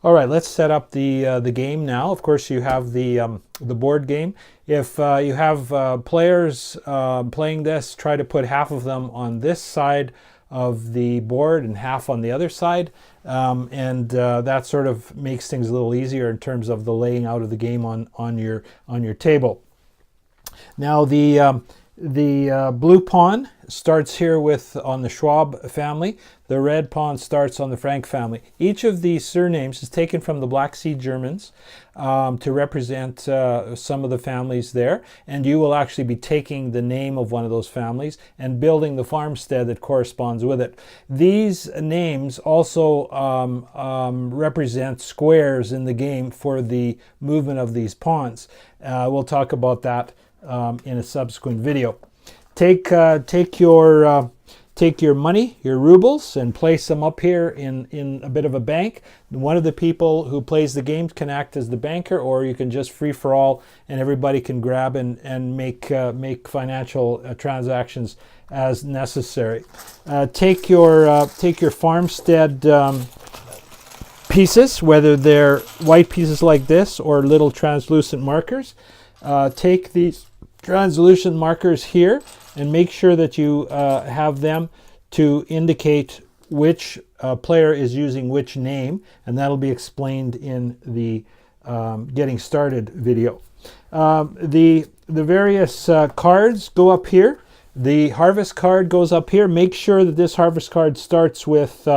All right, let's set up the game now. Of course, you have the board game. If you have players playing this, try to put half of them on this side of the board and half on the other side, and that sort of makes things a little easier in terms of the laying out of the game on your table. Now the blue pawn starts here on the Schwab family. The red pawn starts on the Frank family. Each of these surnames is taken from the Black Sea Germans to represent some of the families there. And you will actually be taking the name of one of those families and building the farmstead that corresponds with it. These names also represent squares in the game for the movement of these pawns. We'll talk about that in a subsequent video. Take your money, your rubles, and place them up here in a bit of a bank. One of the people who plays the game can act as the banker, or you can just free for all, and everybody can grab and make financial transactions as necessary. Take your farmstead pieces, whether they're white pieces like this or little translucent markers. Take these translucent markers here and make sure that you have them to indicate which player is using which name, and that'll be explained in the getting started video. The various cards go up here. The harvest card goes up here. Make sure that this harvest card starts with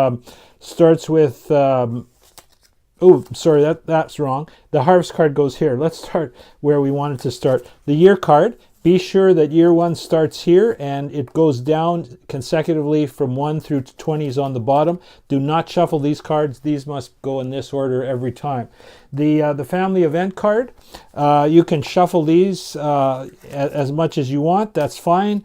oh, sorry, that's wrong. The harvest card goes here. Let's start where we wanted to start. The year card. Be sure that year 1 starts here and it goes down consecutively from 1 through 20 is on the bottom. Do not shuffle these cards. These must go in this order every time. The family event card, you can shuffle these as much as you want. That's fine.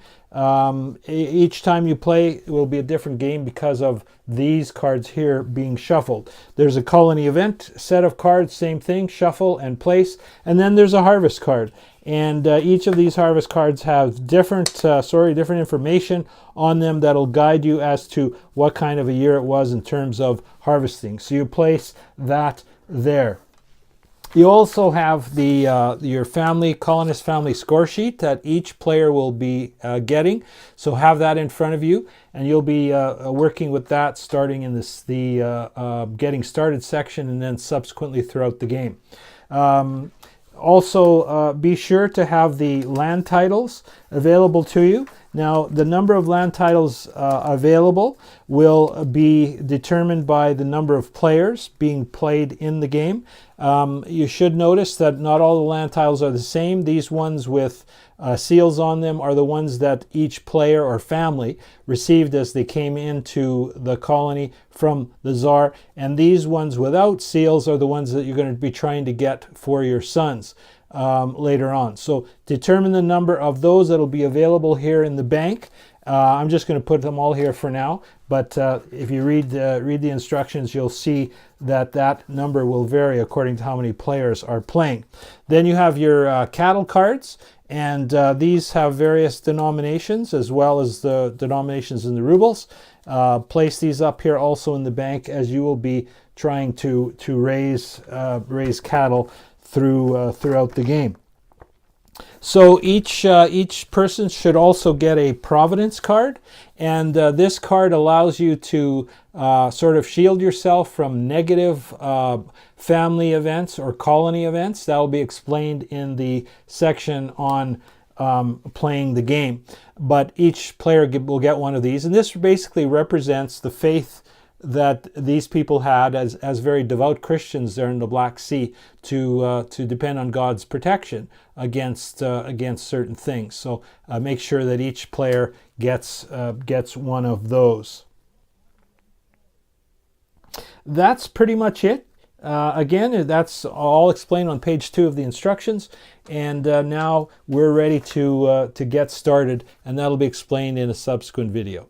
Each time you play, it will be a different game because of these cards here being shuffled. There's a colony event set of cards, same thing, shuffle and place. And then there's a harvest card. And each of these harvest cards have different information on them that'll guide you as to what kind of a year it was in terms of harvesting. So you place that there. You also have your colonist family score sheet that each player will be getting. So have that in front of you, and you'll be working with that starting in the getting started section and then subsequently throughout the game. Also, be sure to have the land titles available to you. Now, the number of land titles available will be determined by the number of players being played in the game. You should notice that not all the land titles are the same. These ones with seals on them are the ones that each player or family received as they came into the colony from the Tsar. And these ones without seals are the ones that you're going to be trying to get for your sons later on. So determine the number of those that will be available here in the bank. I'm just going to put them all here for now, but if you read the instructions, you'll see that number will vary according to how many players are playing. Then you have your cattle cards, and these have various denominations as well as the denominations in the rubles. Place these up here also in the bank, as you will be trying to raise cattle throughout the game. So each person should also get a providence card, and this card allows you to sort of shield yourself from negative family events or colony events. That will be explained in the section on playing the game. But each player will get one of these, and this basically represents the faith that these people had as very devout Christians there in the Black Sea to depend on God's protection against certain things. So make sure that each player gets one of those. That's pretty much it. Again, that's all explained on page 2 of the instructions, and now we're ready to get started, and that'll be explained in a subsequent video.